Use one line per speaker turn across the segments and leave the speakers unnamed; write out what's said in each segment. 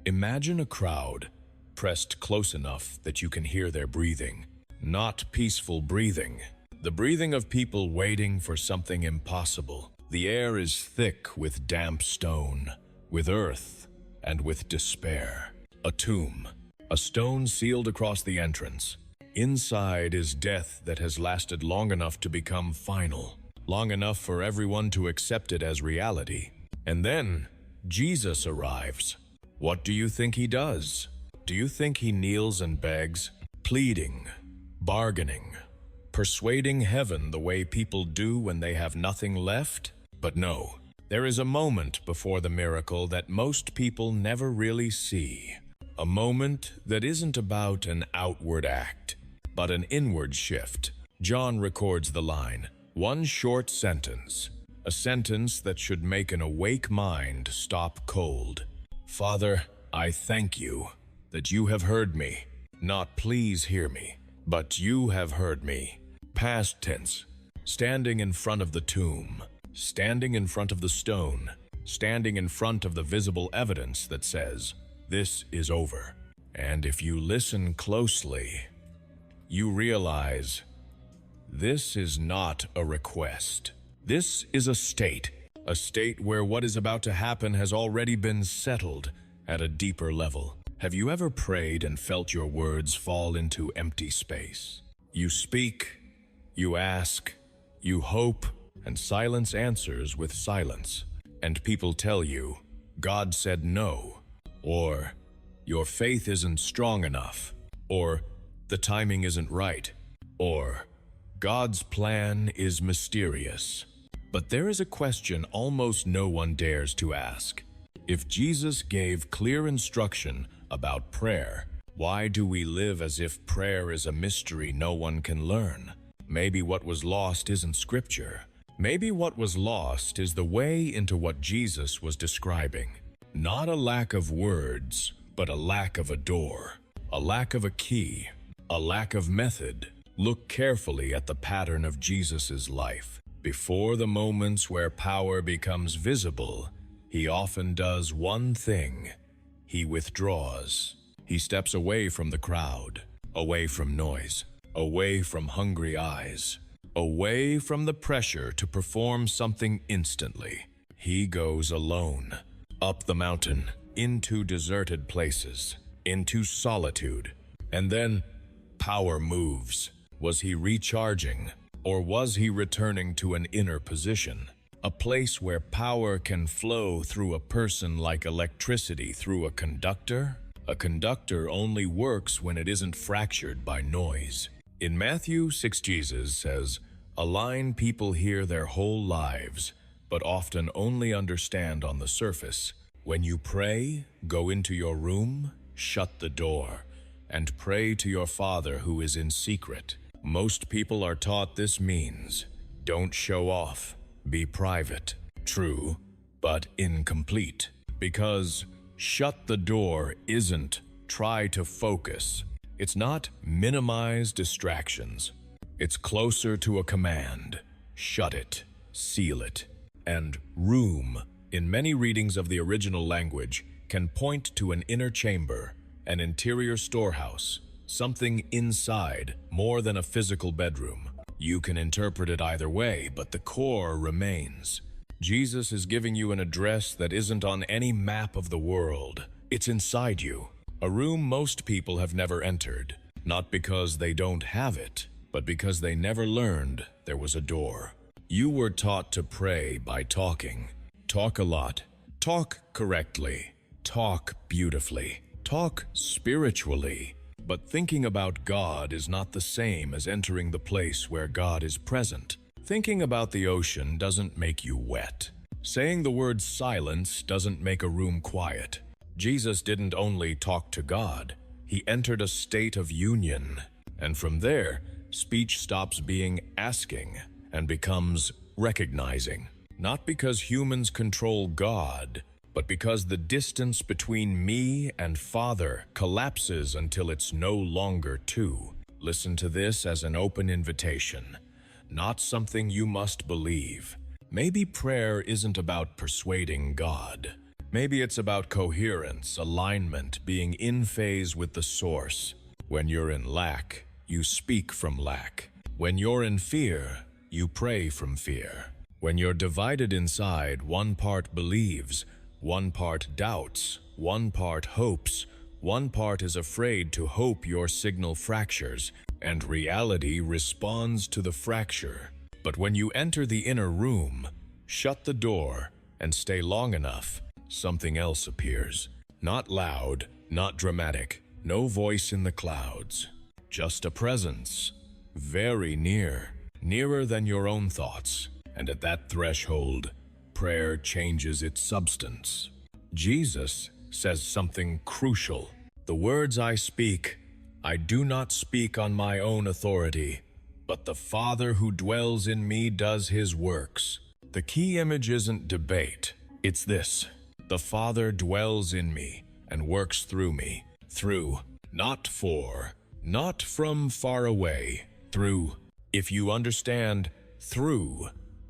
Imagine a crowd pressed close enough that you can hear their breathing. Not peaceful breathing. The breathing of people waiting for something impossible. The air is thick with damp stone, with earth, and with despair. A tomb. A stone sealed across the entrance. Inside is death that has lasted long enough to become final. Long enough for everyone to accept it as reality. And then, Jesus arrives. What do you think he does? Do you think he kneels and begs, pleading, bargaining, persuading heaven the way people do when they have nothing left? But no, there is a moment before the miracle that most people never really see. A moment that isn't about an outward act, but an inward shift. John records the line, one short sentence, a sentence that should make an awake mind stop cold. Father, I thank you that you have heard me. Not please hear me, but you have heard me. Past tense, standing in front of the tomb, standing in front of the stone, standing in front of the visible evidence that says, this is over. And if you listen closely, you realize this is not a request. This is a state where what is about to happen has already been settled at a deeper level. Have you ever prayed and felt your words fall into empty space? You speak, you ask, you hope, and silence answers with silence. And people tell you, God said no, or your faith isn't strong enough, or the timing isn't right, or God's plan is mysterious. But there is a question almost no one dares to ask. If Jesus gave clear instruction about prayer, why do we live as if prayer is a mystery no one can learn? Maybe what was lost isn't scripture. Maybe what was lost is the way into what Jesus was describing. Not a lack of words, but a lack of a door, a lack of a key, a lack of method. Look carefully at the pattern of Jesus's life. Before the moments where power becomes visible, he often does one thing. He withdraws. He steps away from the crowd, away from noise, away from hungry eyes, away from the pressure to perform something instantly. He goes alone, up the mountain, into deserted places, into solitude. And then, power moves. Was he recharging, or was he returning to an inner position? A place where power can flow through a person like electricity through a conductor? A conductor only works when it isn't fractured by noise. In Matthew 6, Jesus says, a line people hear their whole lives, but often only understand on the surface. When you pray, go into your room, shut the door, and pray to your Father who is in secret. Most people are taught this means, don't show off, be private. True, but incomplete. Because shut the door isn't try to focus. It's not minimize distractions. It's closer to a command. Shut it, seal it. And room, in many readings of the original language, can point to an inner chamber, an interior storehouse, something inside more than a physical bedroom. You can interpret it either way, but the core remains. Jesus is giving you an address that isn't on any map of the world. It's inside you. A room most people have never entered, not because they don't have it, but because they never learned there was a door. You were taught to pray by talking. Talk a lot. Talk correctly. Talk beautifully. Talk spiritually. But thinking about God is not the same as entering the place where God is present. Thinking about the ocean doesn't make you wet. Saying the word silence doesn't make a room quiet. Jesus didn't only talk to God, he entered a state of union. And from there, speech stops being asking and becomes recognizing. Not because humans control God, but because the distance between me and Father collapses until it's no longer two. Listen to this as an open invitation, not something you must believe. Maybe prayer isn't about persuading God. Maybe it's about coherence, alignment, being in phase with the source. When you're in lack, you speak from lack. When you're in fear, you pray from fear. When you're divided inside, one part believes, one part doubts, one part hopes, one part is afraid to hope your signal fractures, and reality responds to the fracture. But when you enter the inner room, shut the door, and stay long enough, something else appears. Not loud, not dramatic, no voice in the clouds. Just a presence, very near, nearer than your own thoughts. And at that threshold, prayer changes its substance. Jesus says something crucial. The words I speak, I do not speak on my own authority, but the Father who dwells in me does his works. The key image isn't debate, it's this. The Father dwells in me and works through me. Through, not for, not from far away. Through. If you understand through,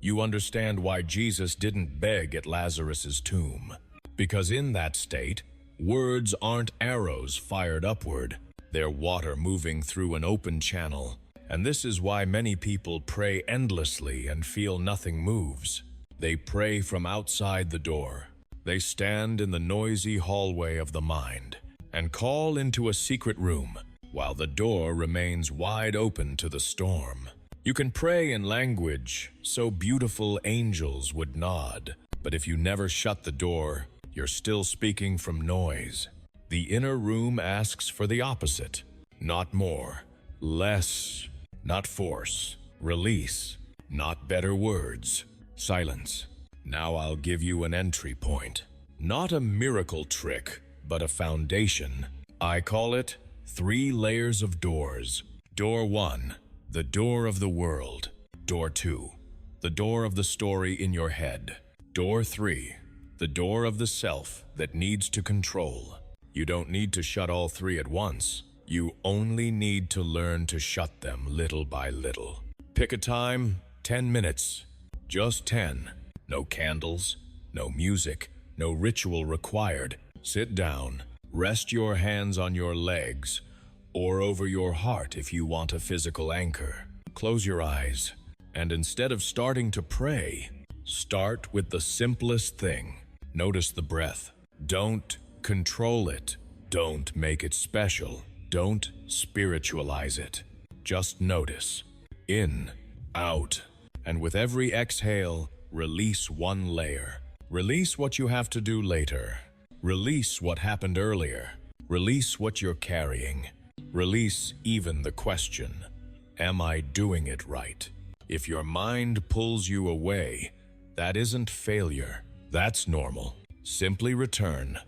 you understand why Jesus didn't beg at Lazarus's tomb. Because in that state, words aren't arrows fired upward. They're water moving through an open channel. And this is why many people pray endlessly and feel nothing moves. They pray from outside the door. They stand in the noisy hallway of the mind and call into a secret room while the door remains wide open to the storm. You can pray in language so beautiful angels would nod, but if you never shut the door, you're still speaking from noise. The inner room asks for the opposite. Not more, less, not force, release, not better words, silence. Now I'll give you an entry point. Not a miracle trick, but a foundation. I call it 3 layers of doors. Door 1, the door of the world. Door 2, the door of the story in your head. Door 3, the door of the self that needs to control. You don't need to shut all 3 at once. You only need to learn to shut them little by little. Pick a time, 10 minutes. Just 10. No candles, no music, no ritual required. Sit down, rest your hands on your legs, or over your heart if you want a physical anchor. Close your eyes, and instead of starting to pray, start with the simplest thing. Notice the breath. Don't control it. Don't make it special. Don't spiritualize it. Just notice. In, out, and with every exhale, release 1 layer. Release what you have to do later. Release what happened earlier. Release what you're carrying. Release even the question, am I doing it right? If your mind pulls you away, that isn't failure. That's normal. Simply return.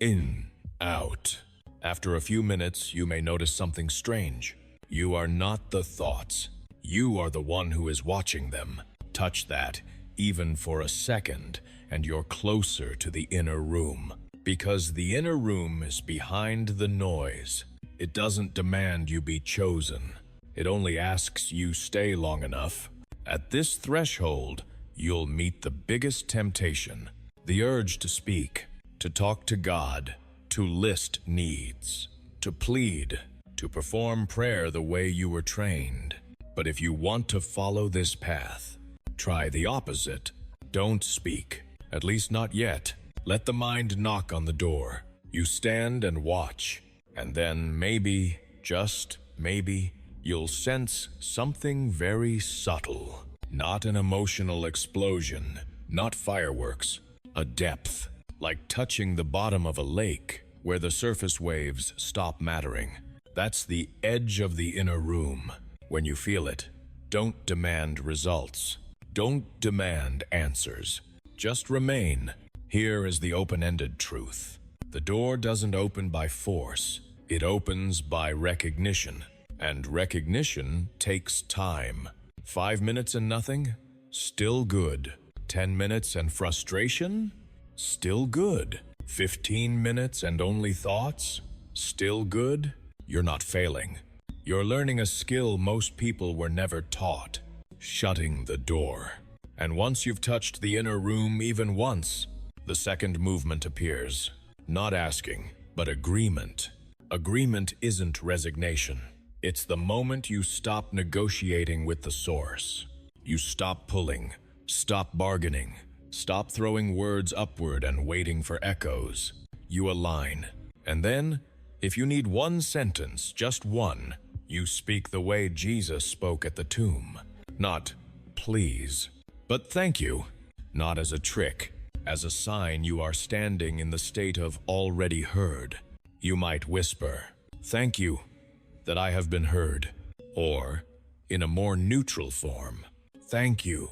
In, out. After a few minutes, you may notice something strange. You are not the thoughts. You are the one who is watching them. Touch that, even for a second, and you're closer to the inner room. Because the inner room is behind the noise. It doesn't demand you be chosen. It only asks you stay long enough. At this threshold, you'll meet the biggest temptation. The urge to speak, to talk to God, to list needs, to plead, to perform prayer the way you were trained. But if you want to follow this path, try the opposite. Don't speak, at least not yet. Let the mind knock on the door. You stand and watch, and then maybe, just maybe, you'll sense something very subtle. Not an emotional explosion, not fireworks, a depth, like touching the bottom of a lake where the surface waves stop mattering. That's the edge of the inner room. When you feel it, don't demand results. Don't demand answers. Just remain. Here is the open-ended truth. The door doesn't open by force. It opens by recognition. And recognition takes time. 5 minutes and nothing? Still good. 10 minutes and frustration? Still good. 15 minutes and only thoughts? Still good? You're not failing. You're learning a skill most people were never taught. Shutting the door. And once you've touched the inner room even once, The second movement appears. Not asking, but agreement. Agreement isn't resignation. It's the moment you stop negotiating with the source. You stop pulling, stop bargaining, stop throwing words upward and waiting for echoes. You align. And then, if you need one sentence, just one, you speak the way Jesus spoke at the tomb. Not, please, but thank you. Not as a trick, as a sign you are standing in the state of already heard. You might whisper, thank you, that I have been heard. Or, in a more neutral form, thank you,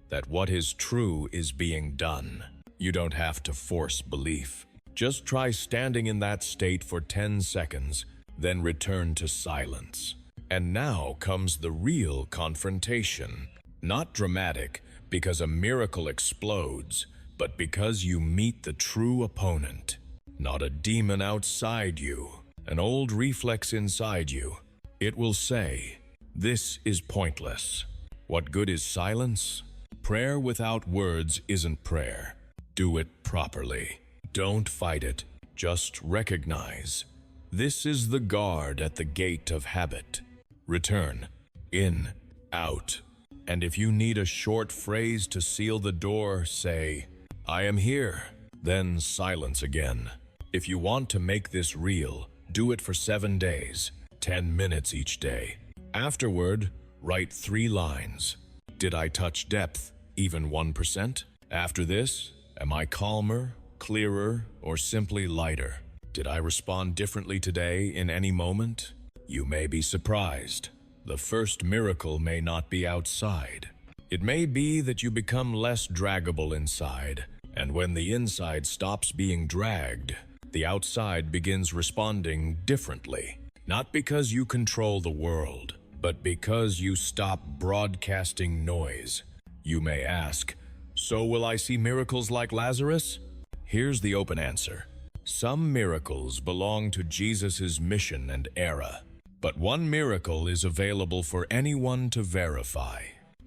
that what is true is being done. You don't have to force belief. Just try standing in that state for 10 seconds, then return to silence. And now comes the real confrontation. Not dramatic, because a miracle explodes, but because you meet the true opponent. Not a demon outside you, an old reflex inside you. It will say, this is pointless. What good is silence? Prayer without words isn't prayer. Do it properly. Don't fight it. Just recognize. This is the guard at the gate of habit. Return. In. Out. And if you need a short phrase to seal the door, say, I am here. Then silence again. If you want to make this real, do it for 7 days, 10 minutes each day. Afterward, write 3 lines. Did I touch depth, even 1%? After this, am I calmer, clearer, or simply lighter? Did I respond differently today in any moment? You may be surprised. The first miracle may not be outside. It may be that you become less draggable inside, and when the inside stops being dragged, the outside begins responding differently. Not because you control the world, but because you stop broadcasting noise. You may ask, so will I see miracles like Lazarus? Here's the open answer. Some miracles belong to Jesus' mission and era, but one miracle is available for anyone to verify.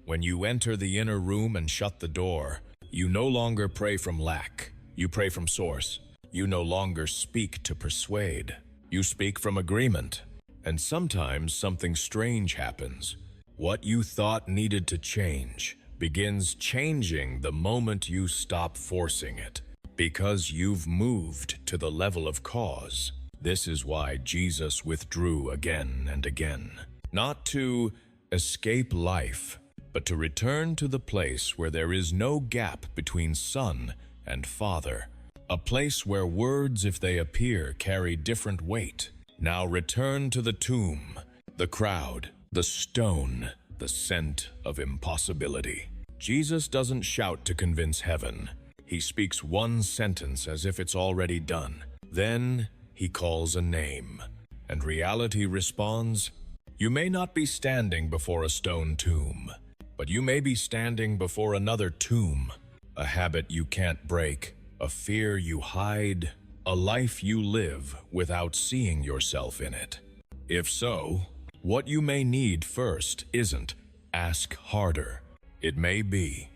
When you enter the inner room and shut the door, you no longer pray from lack. You pray from source. You no longer speak to persuade. You speak from agreement. And sometimes something strange happens. What you thought needed to change begins changing the moment you stop forcing it, because you've moved to the level of cause. This is why Jesus withdrew again and again. Not to escape life, but to return to the place where there is no gap between Son and Father. A place where words, if they appear, carry different weight. Now return to the tomb, the crowd, the stone, the scent of impossibility. Jesus doesn't shout to convince heaven. He speaks one sentence as if it's already done. Then he calls a name, and reality responds. You may not be standing before a stone tomb, but you may be standing before another tomb. A habit you can't break, a fear you hide, a life you live without seeing yourself in it. If so, what you may need first isn't ask harder. It may be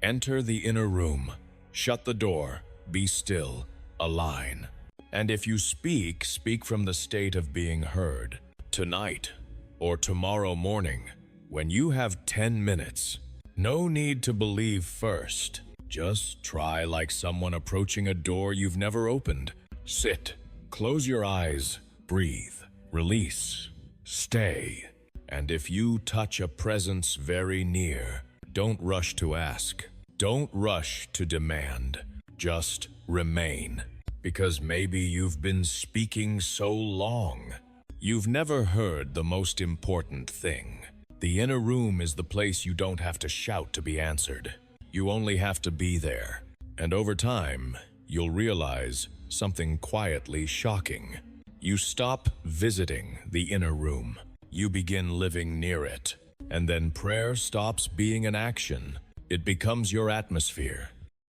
enter the inner room, shut the door, be still, align. And if you speak, speak from the state of being heard. Tonight or tomorrow morning, when you have 10 minutes, no need to believe first. Just try like someone approaching a door you've never opened. Sit, close your eyes, breathe, release, stay. And if you touch a presence very near, don't rush to ask. Don't rush to demand. Just remain. Because maybe you've been speaking so long. You've never heard the most important thing. The inner room is the place you don't have to shout to be answered. You only have to be there. And over time, you'll realize something quietly shocking. You stop visiting the inner room. You begin living near it. And then prayer stops being an action. It becomes your atmosphere,